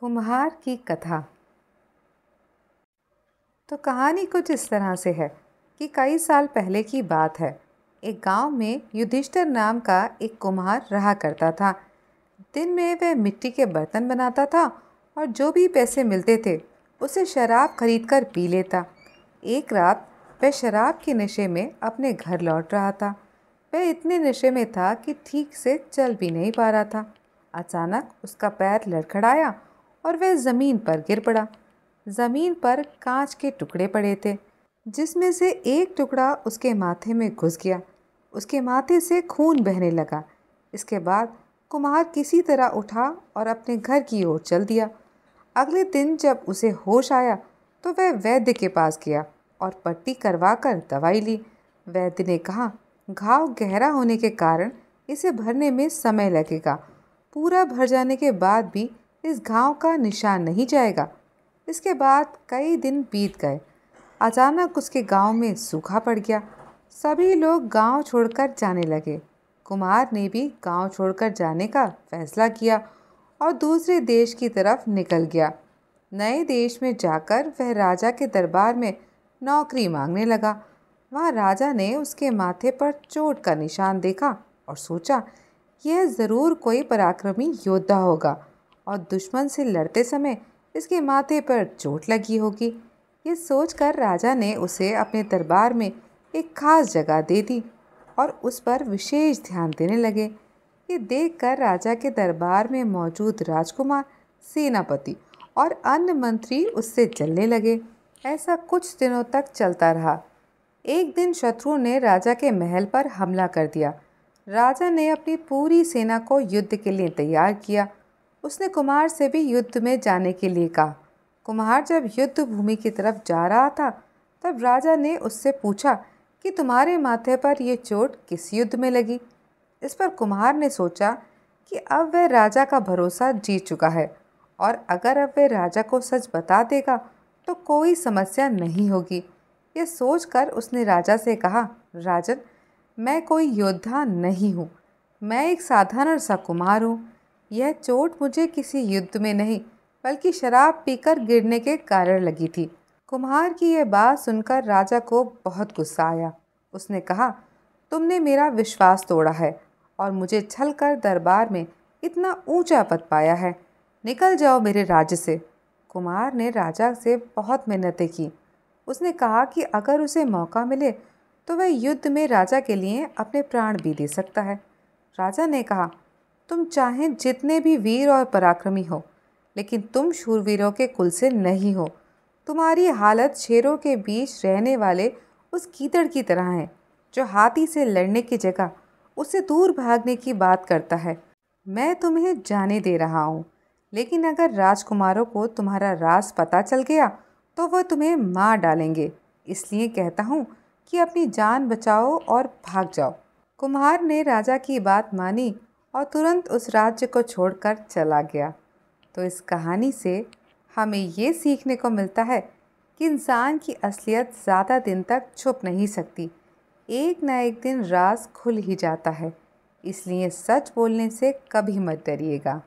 कुम्हार की कथा। तो कहानी कुछ इस तरह से है कि कई साल पहले की बात है। एक गांव में युधिष्ठिर नाम का एक कुम्हार रहा करता था। दिन में वह मिट्टी के बर्तन बनाता था और जो भी पैसे मिलते थे उसे शराब खरीदकर पी लेता। एक रात वह शराब के नशे में अपने घर लौट रहा था। वह इतने नशे में था कि ठीक से चल भी नहीं पा रहा था। अचानक उसका पैर लड़खड़ाया और वह ज़मीन पर गिर पड़ा। ज़मीन पर कांच के टुकड़े पड़े थे, जिसमें से एक टुकड़ा उसके माथे में घुस गया। उसके माथे से खून बहने लगा। इसके बाद कुम्हार किसी तरह उठा और अपने घर की ओर चल दिया। अगले दिन जब उसे होश आया तो वह वैद्य के पास गया और पट्टी करवा कर दवाई ली। वैद्य ने कहा, घाव गहरा होने के कारण इसे भरने में समय लगेगा। पूरा भर जाने के बाद भी इस घाव का निशान नहीं जाएगा। इसके बाद कई दिन बीत गए। अचानक उसके गांव में सूखा पड़ गया। सभी लोग गांव छोड़कर जाने लगे। कुम्हार ने भी गांव छोड़कर जाने का फैसला किया और दूसरे देश की तरफ निकल गया। नए देश में जाकर वह राजा के दरबार में नौकरी मांगने लगा। वहाँ राजा ने उसके माथे पर चोट का निशान देखा और सोचा, यह ज़रूर कोई पराक्रमी योद्धा होगा और दुश्मन से लड़ते समय इसके माथे पर चोट लगी होगी। ये सोचकर राजा ने उसे अपने दरबार में एक खास जगह दे दी और उस पर विशेष ध्यान देने लगे। ये देखकर राजा के दरबार में मौजूद राजकुमार, सेनापति और अन्य मंत्री उससे जलने लगे। ऐसा कुछ दिनों तक चलता रहा। एक दिन शत्रुओं ने राजा के महल पर हमला कर दिया। राजा ने अपनी पूरी सेना को युद्ध के लिए तैयार किया। उसने कुम्हार से भी युद्ध में जाने के लिए कहा। कुम्हार जब युद्ध भूमि की तरफ जा रहा था तब राजा ने उससे पूछा कि तुम्हारे माथे पर यह चोट किस युद्ध में लगी। इस पर कुम्हार ने सोचा कि अब वह राजा का भरोसा जीत चुका है और अगर अब वह राजा को सच बता देगा तो कोई समस्या नहीं होगी। यह सोचकर उसने राजा से कहा, राजन, मैं कोई योद्धा नहीं हूँ, मैं एक साधारण सा कुम्हार हूँ। यह चोट मुझे किसी युद्ध में नहीं बल्कि शराब पीकर गिरने के कारण लगी थी। कुम्हार की यह बात सुनकर राजा को बहुत गुस्सा आया। उसने कहा, तुमने मेरा विश्वास तोड़ा है और मुझे छल कर दरबार में इतना ऊंचा पद पाया है। निकल जाओ मेरे राज्य से। कुम्हार ने राजा से बहुत मिन्नतें की। उसने कहा कि अगर उसे मौका मिले तो वह युद्ध में राजा के लिए अपने प्राण भी दे सकता है। राजा ने कहा, तुम चाहें जितने भी वीर और पराक्रमी हो, लेकिन तुम शूरवीरों के कुल से नहीं हो। तुम्हारी हालत शेरों के बीच रहने वाले उस गीदड़ की तरह है जो हाथी से लड़ने की जगह उससे दूर भागने की बात करता है। मैं तुम्हें जाने दे रहा हूँ, लेकिन अगर राजकुमारों को तुम्हारा राज पता चल गया तो वह तुम्हें मार डालेंगे। इसलिए कहता हूँ कि अपनी जान बचाओ और भाग जाओ। कुम्हार ने राजा की बात मानी और तुरंत उस राज्य को छोड़कर चला गया। तो इस कहानी से हमें ये सीखने को मिलता है कि इंसान की असलियत ज़्यादा दिन तक छुप नहीं सकती। एक न एक दिन राज खुल ही जाता है। इसलिए सच बोलने से कभी मत डरिएगा।